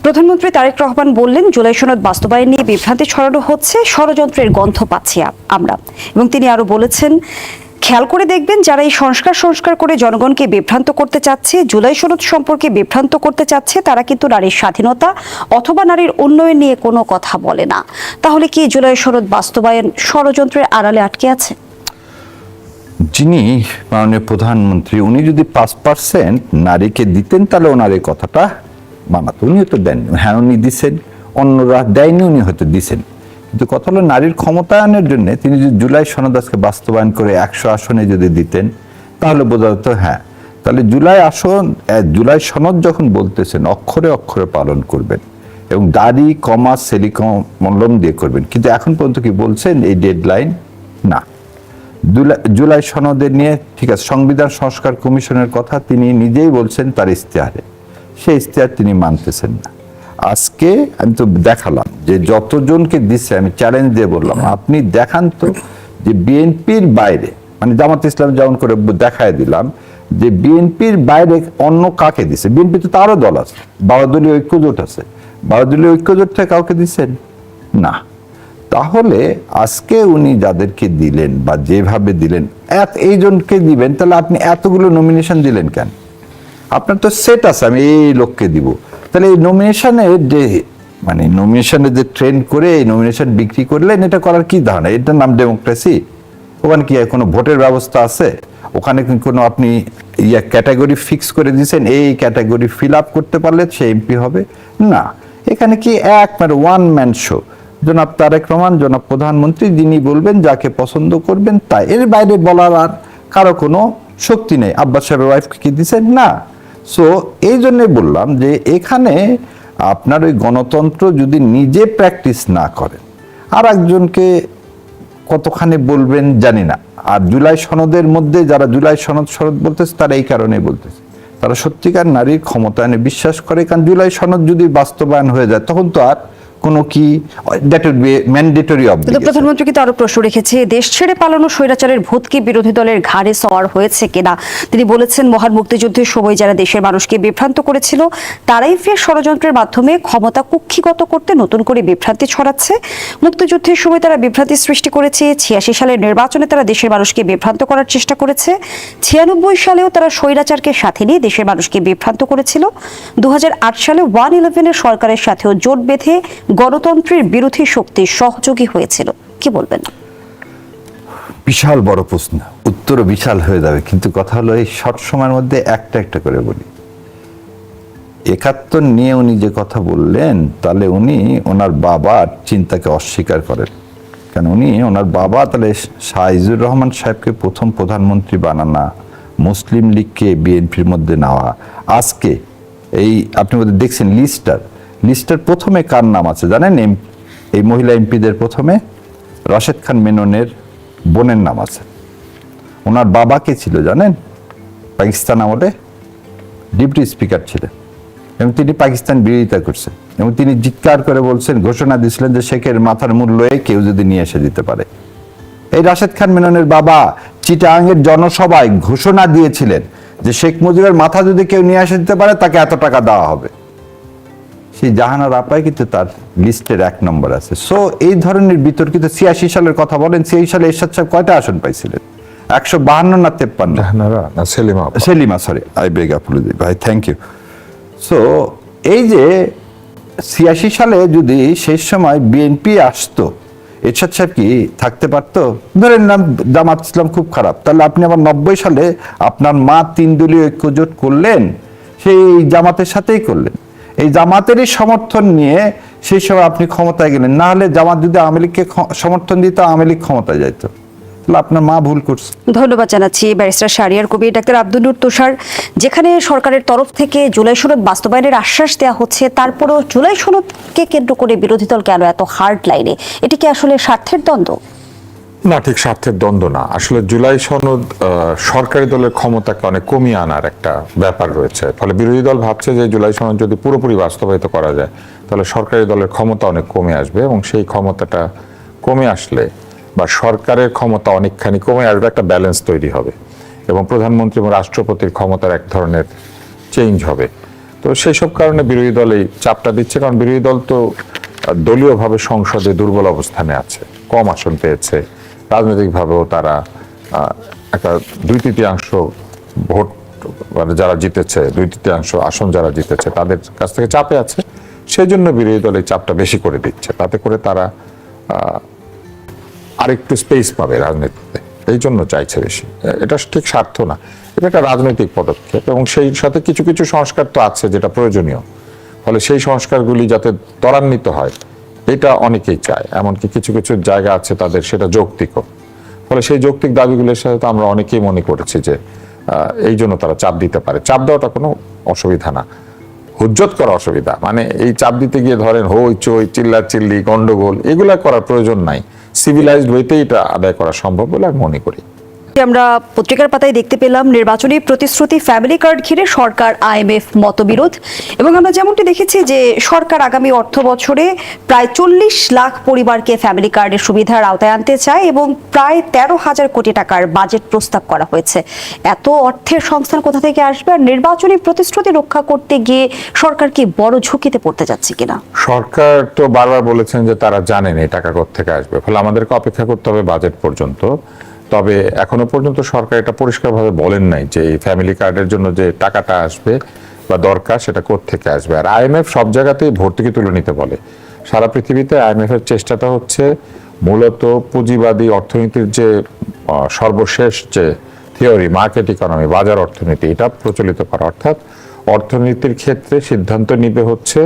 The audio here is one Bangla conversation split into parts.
প্রধানমন্ত্রী তারেক রহমান বললেন, জুলাই সনদ বাস্তবায়ন নিয়ে বিভ্রান্তি ছড়ানো হচ্ছে, ষড়যন্ত্রের গন্ধ পাচ্ছি আমরা। এবং তিনি আরো বলেছেন, খেয়াল করে দেখবেন যারা এই সংস্কার করে জনগণকে বিভ্রান্ত করতে চাচ্ছে, জুলাই সনদ সম্পর্কে বিভ্রান্ত করতে চাচ্ছে, তারা কিন্তু নারীর স্বাধীনতা অথবা নারীর উন্নয়ন নিয়ে কোনো কথা বলে না। তাহলে কি জুলাই সনদ বাস্তবায়ন ষড়যন্ত্রের আড়ালে আটকে আছে? যিনি মাননীয় প্রধানমন্ত্রী, উনি যদি 5% নারীকে দিতেন তাহলে ওনার এই কথাটা মানাতো। উনিও তো দেননি। হ্যাঁ, উনি দিচ্ছেন, অন্যরা দেয়নি, উনি হয়তো দিচ্ছেন। কিন্তু কথা হলো নারীর ক্ষমতায়নের জন্য তিনি যদি জুলাই সনদ আজকে বাস্তবায়ন করে 100 আসনে যদি দিতেন তাহলে বোঝা যেত হ্যাঁ, তাহলে জুলাই সনদ যখন বলতেছেন অক্ষরে অক্ষরে পালন করবেন এবং দাড়ি কমা সেলিকলম দিয়ে করবেন। কিন্তু এখন পর্যন্ত কি বলছেন এই ডেডলাইন না। জুলাই সনদের নিয়ে ঠিক আছে, সংবিধান সংস্কার কমিশনের কথা তিনি নিজেই বলছেন তার ইশতেহারে, সেই ইশতেহার তিনি মানতেছেন না। আজকে আমি তো দেখালাম যে যতজনকে দিচ্ছে, আমি চ্যালেঞ্জ দিয়ে বললাম আপনি দেখান তো যে বিএনপির বাইরে, মানে জামাত ইসলাম যেমন করে দেখায় দিলাম যে বিএনপির বাইরে অন্য কাকে দিচ্ছে। বিএনপি তো তারও দল আছে, 12 দলীয় ঐক্যজোট আছে, 12 দলীয় ঐক্যজোট থেকে কাউকে দিচ্ছেন না। তাহলে আজকে উনি যাদেরকে দিলেন বা যেভাবে দিলেন, এইজনকে দিবেন, তাহলে আপনি এতগুলো নমিনেশন দিলেন কেন? আপনার তো সেট আছে আমি এই লোককে দিব। তাহলে এই নমিনেশনের যে ট্রেন্ড করে এই নমিনেশন বিক্রি করলেন, এটা করার কি ধারণা? এটার নাম ডেমোক্রেসি? ওখানে কি কোনো ভোটের ব্যবস্থা আছে? ওখানে কোনো আপনি ক্যাটাগরি ফিক্স করে দিয়েছেন, এই ক্যাটাগরি ফিল আপ করতে পারলে সে এমপি হবে? না, এখানে কি ওয়ান ম্যান শো। জনাব তারেক রহমান, জনাব প্রধানমন্ত্রী, যিনি বলবেন, যাকে পছন্দ করবেন তাই, এর বাইরে বলার আর কারো কোনো শক্তি নেই। আব্বাস সাহেবের ওয়াইফকে কি দিচ্ছেন? না। সো এই জন্যে বললাম যে এখানে আপনার ওই গণতন্ত্র যদি নিজে প্র্যাকটিস না করেন, আর একজনকে কতখানি বলবেন জানি না। আর জুলাই সনদের মধ্যে যারা জুলাই সনদ বলতেছে তারা এই কারণে বলতেছে, তারা সত্যিকার নারীর ক্ষমতায়নে বিশ্বাস করে। কারণ জুলাই সনদ যদি বাস্তবায়ন হয়ে যায় তখন তো আর কোনো কি that weed B mandatory obligation. প্রধানমন্ত্রী কিন্তু আরো প্রশ্ন রেখেছে, দেশ ছেড়ে পালানো স্বৈরাচারের ভূত কি বিরোধী দলের ঘাড়ে সওয়ার হয়েছে কিনা। তিনি বলেছেন, মহান মুক্তিযুদ্ধের সময় যারা দেশের মানুষকে বিভ্রান্ত করেছিল তারাই ফের ষড়যন্ত্রের মাধ্যমে ক্ষমতা কুক্ষিগত করতে নতুন করে বিভ্রান্তি ছড়াচ্ছে। মুক্তিযুদ্ধের সময় তারা বিভ্রান্তি সৃষ্টি করেছে, 86 সালের নির্বাচনে তারা দেশের মানুষকে বিভ্রান্ত করার চেষ্টা করেছে, 96 সালেও তারা স্বৈরাচারকে সাথে নিয়ে দেশের মানুষকে বিভ্রান্ত করেছিল, 2008 সালে 111 এর সরকারের সাথেও জোট বেঁধে গণতন্ত্রের বিরোধী শক্তি সহযোগী হয়েছিল। কি বলবেন? বিশাল বড় প্রশ্ন, উত্তরও বিশাল হয়ে যাবে, কিন্তু কথা হলো এই শর্ট সময়ের মধ্যে একটা করে বলি। 71 নিয়ে উনি যে কথা বললেন, তাহলে উনি ওনার বাবার চিন্তাকে অস্বীকার করেন। কেন উনি ওনার বাবা তাহলে শাহিজুর রহমান সাহেবকে প্রথম প্রধানমন্ত্রী বানানা, মুসলিম লীগকে বিএনপির মধ্যে নেওয়া, আজকে এই আপনি দেখছেন লিস্টার প্রথমে কার নাম আছে জানেন? এই মহিলা এমপিদের প্রথমে রাশেদ খান মেননের বোনের নাম আছে। ওনার বাবা কে ছিল জানেন? পাকিস্তান আমলে ডিপুটি স্পিকার ছিলেন এবং তিনি পাকিস্তান বিরোধিতা করছেন এবং তিনি চিৎকার করে বলছেন, ঘোষণা দিয়েছিলেন যে শেখের মাথার মূল্যে কেউ যদি নিয়ে এসে দিতে পারে। এই রাশেদ খান মেননের বাবা চিটাগাংয়ের জনসভায় ঘোষণা দিয়েছিলেন যে শেখ মুজিবের মাথা যদি কেউ নিয়ে এসে দিতে পারে তাকে এত টাকা দেওয়া হবে। সেই জাহানার আপায় কিন্তু তার লিস্টের 1 নম্বর আছে। সো এই ধরনের বিতর্কিত 86 সালের কথা বলেন, 86 সালে এরশাদ সাহেব কয়টা আসন পাইছিলেন? 152 না 53? Selima, sorry, I beg Apology ভাই, থ্যাংক ইউ। সো এই যে 86 সালে যদি সেই সময় বিএনপি আসতো, এরশাদ সাহেব কি থাকতে পারতো? ধরে নিলাম জামাত ইসলাম খুব খারাপ, তাহলে আপনি আবার 90 সালে আপনার মা 3 দলীয় ঐক্যজোট করলেন, সেই জামাতের সাথেই করলেন, এই জামাতেরই সমর্থন নিয়ে সেই সময় আপনি ক্ষমতায় গেলেন। না হলে জামাত যদি আওয়ামী লীগকে সমর্থন দিত, আওয়ামী লীগ ক্ষমতায় যাইত। তাহলে আপনার মা ভুল করছে। ধন্যবাদ জানাচ্ছি ব্যারিস্টার শাহরিয়ার কবির। ডাক্তার আব্দুল নূর তুষার, যেখানে সরকারের তরফ থেকে জুলাই সনদ বাস্তবায়নের আশ্বাস দেওয়া হচ্ছে, তারপরও জুলাই সনদকে কেন্দ্র করে বিরোধী দল কেন এত হার্ড লাইনে? এটি কি আসলে স্বার্থের দ্বন্দ্ব? না, ঠিক স্বার্থের দ্বন্দ্ব না। আসলে জুলাই সনদ সরকারি দলের ক্ষমতাকে অনেক কমিয়ে আনার একটা ব্যাপার রয়েছে। ফলে বিরোধী দল ভাবছে যে জুলাই সনদ যদি পুরোপুরি বাস্তবায়িত করা যায় তাহলে সরকারি দলের ক্ষমতা অনেক কমে আসবে, এবং সেই ক্ষমতাটা কমে আসলে বা সরকারের ক্ষমতা অনেকখানি কমে আসবে, একটা ব্যালেন্স তৈরি হবে এবং প্রধানমন্ত্রী এবং রাষ্ট্রপতির ক্ষমতার এক ধরনের চেঞ্জ হবে। তো তো সেই সব কারণে বিরোধী দল এই চাপটা দিচ্ছে, কারণ বিরোধী দল তো দলীয়ভাবে সংসদে দুর্বল অবস্থানে আছে, কম আসন পেয়েছে, রাজনৈতিকভাবেও তারা একটা 2/3 ভোট মানে যারা জিতেছে, 2/3 আসন যারা জিতেছে তাদের কাছ থেকে চাপে আছে। সেই জন্য বিরোধী দল এই চাপটা বেশি করে দিচ্ছে, তাতে করে তারা আরেকটু স্পেস পাবে রাজনীতিতে, এই জন্য চাইছে বেশি। এটা ঠিক স্বার্থ না, এটা একটা রাজনৈতিক পদক্ষেপ, এবং সেই সাথে কিছু কিছু সংস্কার তো আছে যেটা প্রয়োজনীয়, ফলে সেই সংস্কারগুলি যাতে ত্বরান্বিত হয় এটা অনেকেই চায়, এমনকি কিছু কিছু জায়গা আছে তাদের সেটা যৌক্তিকও। ফলে সেই যৌক্তিক দাবিগুলোর সাথে আমরা অনেকেই মনে করেছি যে এই জন্য তারা চাপ দিতে পারে। চাপ দেওয়াটা কোনো অসুবিধা না, হুজ্জত করা অসুবিধা। মানে এই চাপ দিতে গিয়ে ধরেন হই চই চিল্লাচিল্লি গন্ডগোল এগুলা করার প্রয়োজন নাই, সিভিলাইজড ওয়েতেই এটা আদায় করা সম্ভব বলে আমি মনে করি। আমরা পত্রিকার পাতায় দেখতে পেলাম নির্বাচনী প্রতিশ্রুতি ফ্যামিলি কার্ড ঘিরে সরকার IMF মতবিরোধ, এবং আমরা যেমনটি দেখেছি যে সরকার আগামী অর্থ বছরে প্রায় 40 লাখ পরিবারকে ফ্যামিলি কার্ডের সুবিধার আওতায় আনতে চায় এবং প্রায় 13,000 কোটি টাকার বাজেট প্রস্তাব করা হয়েছে। এত অর্থের সংস্থান কোথা থেকে আসবে? আর নির্বাচনী প্রতিশ্রুতি রক্ষা করতে গিয়ে সরকার কি বড় ঝুঁকিতে পড়তে যাচ্ছে কিনা? সরকার তো বারবার বলেছেন যে তারা জানেন এই টাকা কোথা থেকে আসবে, ফলে আমাদেরকে অপেক্ষা করতে হবে বাজেট পর্যন্ত। তবে এখনো পর্যন্ত সরকার এটা পরিষ্কারভাবে বলেন নাই যে এই ফ্যামিলি কার্ডের জন্য যে টাকাটা আসবে বা দরকার সেটা কোত্থেকে আসবে। আর IMF সব জায়গাতেই ভর্তুকি তুলে নিতে বলে। সারা পৃথিবীতে IMF এর চেষ্টাটা হচ্ছে মূলত পুঁজিবাদী অর্থনীতির যে সর্বশেষ যে থিওরি, মার্কেট ইকোনমি, বাজার অর্থনীতি, এটা প্রচলিত করা। অর্থাৎ অর্থনীতির ক্ষেত্রে সিদ্ধান্ত নিবে হচ্ছে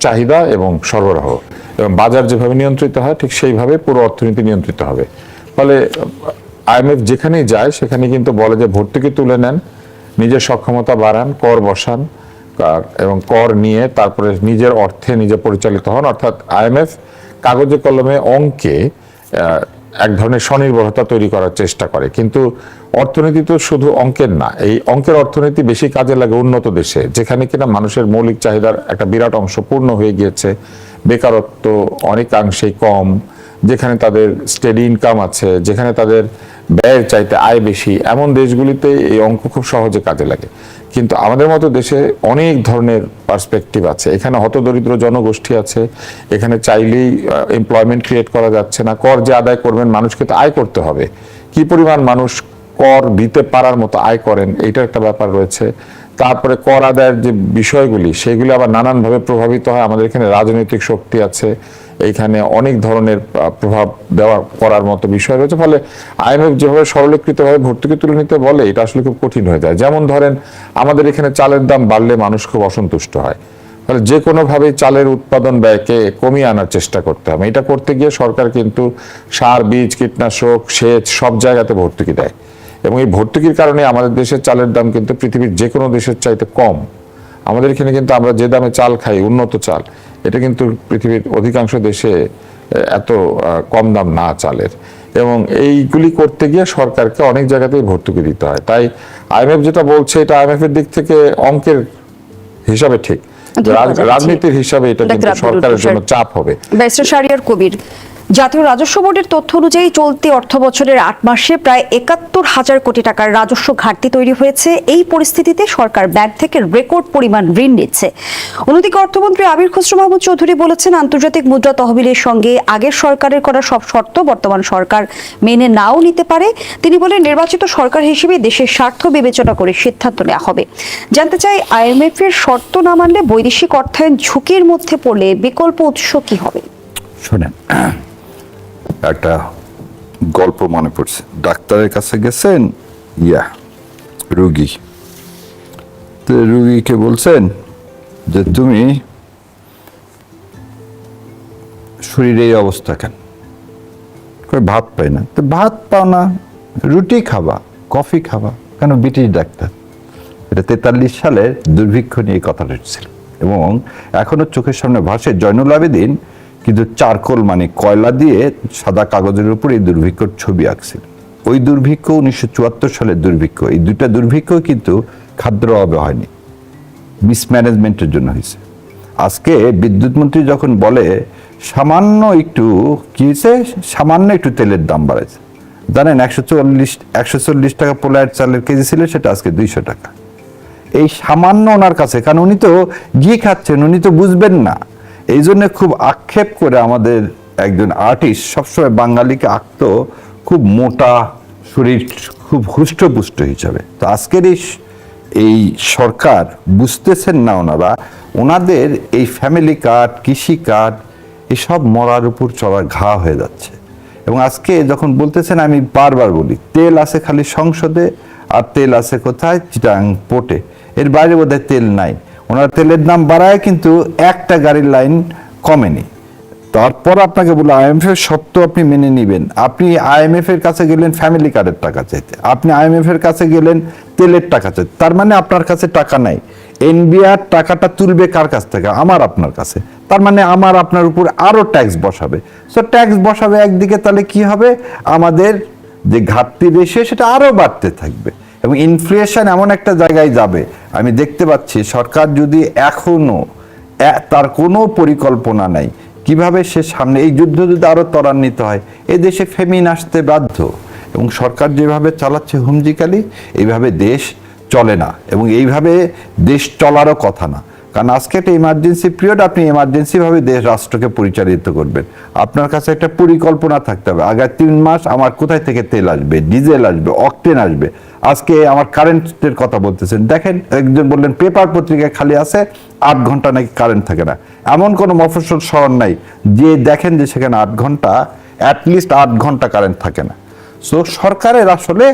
চাহিদা এবং সরবরাহ, এবং বাজার যেভাবে নিয়ন্ত্রিত হয় ঠিক সেইভাবে পুরো অর্থনীতি নিয়ন্ত্রিত হবে। ফলে IMF যেখানেই যায় সেখানে কিন্তু বলে যে ভর্তুকি তুলে নেন, নিজের সক্ষমতা বাড়ান, কর বসান, এবং কর নিয়ে তারপরে নিজের অর্থে নিজে পরিচালিত হন। অর্থাৎ IMF কাগজে কলমে অঙ্কে এক ধরনের স্বনির্ভরতা তৈরি করার চেষ্টা করে, কিন্তু অর্থনীতি তো শুধু অঙ্কের না। এই অঙ্কের অর্থনীতি বেশি কাজে লাগে উন্নত দেশে, যেখানে কিনা মানুষের মৌলিক চাহিদার একটা বিরাট অংশ পূর্ণ হয়ে গিয়েছে, বেকারত্ব অনেকাংশেই কম, যেখানে তাদের স্টেডি ইনকাম আছে, যেখানে তাদের ব্যয়ের চাইতে আয় বেশি, এমন দেশগুলিতে এই অঙ্ক খুব সহজে কাজে লাগে। কিন্তু আমাদের মতো দেশে অনেক ধরনের পার্সপেক্টিভ আছে, এখানে হতদরিদ্র জনগোষ্ঠী আছে, এখানে চাইলেই এমপ্লয়মেন্ট ক্রিয়েট করা যাচ্ছে না। কর যে আদায় করবেন মানুষকে তো আয় করতে হবে, কি পরিমাণ মানুষ কর দিতে পারার মতো আয় করেন এইটার একটা ব্যাপার রয়েছে। তারপরে কর আদায়ের যে বিষয়গুলি সেগুলি আবার নানানভাবে প্রভাবিত হয়। আমাদের এখানে রাজনৈতিক শক্তি আছে, এইখানে অনেক ধরনের প্রভাব দেওয়া করার মতো বিষয় রয়েছে। ফলে IMF যেভাবে সরলীকৃতভাবে ভর্তুকি তুলে নিতে বলে এটা আসলে খুব কঠিন হয়ে যায়। যেমন ধরেন আমাদের এখানে চালের দাম বাড়লে মানুষ খুব অসন্তুষ্ট হয়, ফলে যে কোনোভাবেই চালের উৎপাদন ব্যয়কে কমিয়ে আনার চেষ্টা করতে হবে। এটা করতে গিয়ে সরকার কিন্তু সার, বীজ, কীটনাশক, সেচ সব জায়গাতে ভর্তুকি দেয়, এবং এই ভর্তুকির কারণে আমাদের দেশের চালের দাম কিন্তু পৃথিবীর যে কোনো দেশের চাইতে কম। আমাদের এখানে কিন্তু আমরা যে দামে চাল খাই, উন্নত চাল, এটা কিন্তু পৃথিবীর অধিকাংশ দেশে এত কম দাম না চালের। এবং এইগুলি করতে গিয়ে সরকারকে অনেক জায়গাতেই ভর্তুকি দিতে হয়। তাই IMF যেটা বলছে এটা IMF এর দিক থেকে অঙ্কের হিসাবে ঠিক, রাজনীতির হিসাবে এটা কিন্তু সরকারের জন্য চাপ হবে। ব্যারিস্টার শাহরিয়ার কবির, জাতীয় রাজস্ব বোর্ডের তথ্য অনুযায়ী চলতি অর্থ বছরের 8 মাসে প্রায় 71,000 কোটি টাকার রাজস্ব ঘাটতি তৈরি হয়েছে। এই পরিস্থিতিতে সরকার ব্যাংক থেকে রেকর্ড পরিমাণ ঋণ নিচ্ছে। অন্যদিকে অর্থমন্ত্রী আবির খসরু মাহমুদ চৌধুরী বলেছেন, আন্তর্জাতিক মুদ্রা তহবিলের সঙ্গে আগের সরকারের করা সব শর্ত বর্তমান সরকার মেনে নাও নিতে পারে। তিনি বলেন, নির্বাচিত সরকার হিসেবে দেশের স্বার্থ বিবেচনা করে সিদ্ধান্ত নেওয়া হবে। জানতে চাই, IMF এর শর্ত না মানলে বৈদেশিক অর্থায়ন ঝুঁকির মধ্যে পড়লে বিকল্প উৎস কি হবে? শোনেন, একটা গল্প মনে পড়ছে। ডাক্তারের কাছে গেছেন রুগী, তো রুগীকে বলছেন যে তুমি শরীরে এই অবস্থা কেন? ভাত পাই না। তো ভাত পাও না, রুটি খাবা, কফি খাবা কেন? British doctor. এটা 43 সালের দুর্ভিক্ষ নিয়ে কথাটা ছিল, এবং এখনো চোখের সামনে ভাসে। জয়নুল আবেদিন কিন্তু চারকোল মানে কয়লা দিয়ে সাদা কাগজের উপর এই দুর্ভিক্ষর ছবি আঁকছিল। ওই দুর্ভিক্ষ 1974 সালের দুর্ভিক্ষ। এই দুইটা দুর্ভিক্ষ কিন্তু খাদ্যের অভাবে হয়নি, মিসম্যানেজমেন্টের জন্য হয়েছে। আজকে বিদ্যুৎ মন্ত্রী যখন বলে সামান্য একটু কি হয়েছে, সামান্য একটু তেলের দাম বাড়াইছে, জানেন 140 টাকা পোলার চালের কেজি ছিল, সেটা আজকে 200 টাকা। এই সামান্য ওনার কাছে, কারণ উনি তো ঘি খাচ্ছেন, উনি তো বুঝবেন না। এই জন্য খুব আক্ষেপ করে আমাদের একজন আর্টিস্ট সবসময় বাঙালিকে আঁকতো খুব মোটা শরীর, খুব হুষ্টপুষ্ট হিসাবে। তো আজকের এই সরকার বুঝতেছেন না ওনারা, ওনাদের এই ফ্যামিলি কার্ড, কৃষি কার্ড এসব মরার উপর চড়া ঘা হয়ে যাচ্ছে। এবং আজকে যখন বলতেছেন, আমি বারবার বলি, তেল আছে খালি সংসদে, আর তেল আছে কোথায়? চিটাং পোর্টে, এর বাইরে বোধহয় তেল নাই। ওনারা তেলের দাম বাড়ায় কিন্তু একটা গাড়ির লাইন কমেনি। তারপর আপনাকে বলে IMF এর শর্ত আপনি মেনে নিবেন। আপনি IMF এর কাছে গেলেন ফ্যামিলি কার্ডের টাকা চাইতে, আপনি IMF এর কাছে গেলেন তেলের টাকা চাইতে, তার মানে আপনার কাছে টাকা নাই। NBR টাকাটা তুলবে কার কাছ থেকে? আমার আপনার কাছে। তার মানে আমার আপনার উপর আরো ট্যাক্স বসাবে। সো ট্যাক্স বসাবে একদিকে, তাহলে কি হবে? আমাদের যে ঘাটতি রেশিও সেটা আরো বাড়তে থাকবে এবং ইনফ্লেশন এমন একটা জায়গায় যাবে। আমি দেখতে পাচ্ছি সরকার যদি এখনো তার কোনো পরিকল্পনা নাই কিভাবে সে সামনে এই যুদ্ধ যদি আরো ত্বরান্বিত হয়, এই দেশে ফেমিন আসতে বাধ্য। এবং সরকার যেভাবে চালাচ্ছে হুমজিকালি, এইভাবে দেশ চলে না এবং এইভাবে দেশ চলারও কথা না। কারণ আজকে একটা ইমার্জেন্সি পিরিয়ড, আপনি ইমার্জেন্সি ভাবে দেশ রাষ্ট্রকে পরিচালিত করবেন। আপনার কাছে একটা পরিকল্পনা থাকতে হবে, আগামী 3 মাস আমার কোথায় থেকে তেল আসবে, ডিজেল আসবে, অকটেন আসবে। আজকে আমার কারেন্টের কথা বলতেছেন, দেখেন একজন বললেন পেপার পত্রিকায় খালি আছে 8 ঘন্টা নাকি কারেন্ট থাকে না। এমন কোনো মফস্বল শহর নাই যে দেখেন যে সেখানে 8 ঘন্টা, অ্যাটলিস্ট 8 ঘন্টা কারেন্ট থাকে না। সো সরকারের আসলে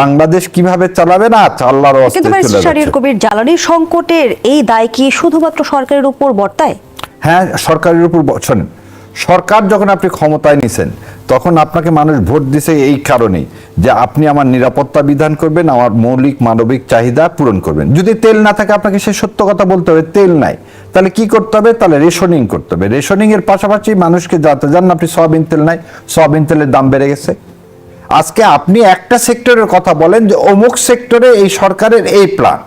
বাংলাদেশ কিভাবে চালাবে না, চাল্লার অবস্থায় কিন্তু চলে ব্যারিস্টার শাহরিয়ার যাচ্ছে। কবির, জ্বালানি সংকটের এই দায় কি শুধুমাত্র সরকারের উপর বর্তায়? হ্যাঁ, সরকারের উপর শোনেন, সরকার যখন আপনি ক্ষমতায় নিছেন তখন আপনাকে মানুষ ভোট দিছে এই কারণেই যে আপনি আমার নিরাপত্তা বিধান করবেন, আমার মৌলিক মানবিক চাহিদা পূরণ করবেন। যদি তেল না থাকে আপনাকে সে সত্য কথা বলতে হবে, তেল নাই, তাহলে কি করতে হবে? তাহলে রেশনিং করতে হবে। রেশনিং এর পাশাপাশি মানুষকে যাতে জানেন আপনি সয়াবিন তেল নাই, সয়াবিন তেলের দাম বেড়ে গেছে। আজকে আপনি একটা সেক্টরের কথা বলেন যে অমুক সেক্টরে এই সরকারের এই প্ল্যান,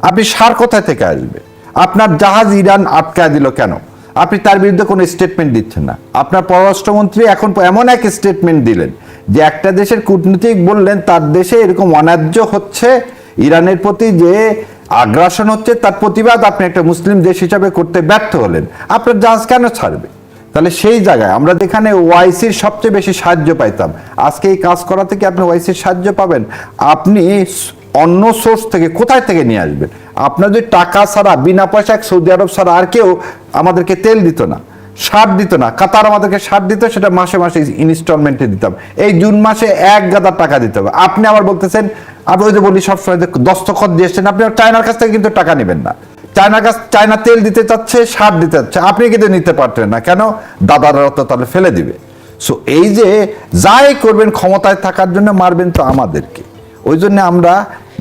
আপনি সার কোথা থেকে আসবে? আপনার জাহাজ ইরান আটকায় দিল কেন? আপনি তার বিরুদ্ধে কোনো স্টেটমেন্ট দিচ্ছেন না। আপনার পররাষ্ট্রমন্ত্রী এখন এমন এক স্টেটমেন্ট দিলেন যে একটা দেশের কূটনীতিক বললেন তার দেশে এরকম অন্যায্য হচ্ছে, ইরানের প্রতি যে আগ্রাসন হচ্ছে তার প্রতিবাদ আপনি একটা মুসলিম দেশ হিসাবে করতে ব্যর্থ হলেন। আপনার জাহাজ কেন ছাড়বে? তাহলে সেই জায়গায় আমরা যেখানে ওআইসির সবচেয়ে বেশি সাহায্য পাইতাম, আজকে এই কাজ করা থেকে আপনি ওআইসির সাহায্য পাবেন? আপনি অন্য সোর্স থেকে কোথায় থেকে নিয়ে আসবেন? আপনার যদি টাকা ছাড়া, বিনা পয়সায় সৌদি আরব ছাড়া আর কেউ আমাদেরকে তেল দিত না, সার দিত না। কাতার আমাদেরকে সার দিত, সেটা মাসে মাসে ইনস্টলমেন্টে দিতাম। এই জুন মাসে 1 গাদা টাকা দিতে হবে। আপনি আবার বলতেছেন, আমি ওই যে বলি সবসময় দস্তখত দিয়েছেন, আপনি চায়নার কাছ থেকে কিন্তু টাকা নেবেন না। চায়না তেল দিতে চাচ্ছে, সার দিতে চাচ্ছে, আপনি কিন্তু নিতে পারতেন না কেন? দাদারা তো তাহলে ফেলে দিবে। সো এই যে যাই করবেন ক্ষমতায় থাকার জন্য, মারবেন তো আমাদেরকে। ওই জন্য আমরা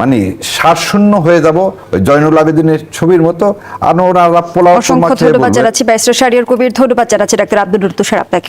মানে সারশূন্য হয়ে যাব, ওই জয়নুল আবেদিনের ছবির মতো। আর ওরা পোলাও অসংখ্য ধন্যবাদ জানাচ্ছি ব্যারিস্টার শাহরিয়ার কবির, ধন্যবাদ জানাচ্ছি ডাক্তার আব্দুল তুষার আপনাকে।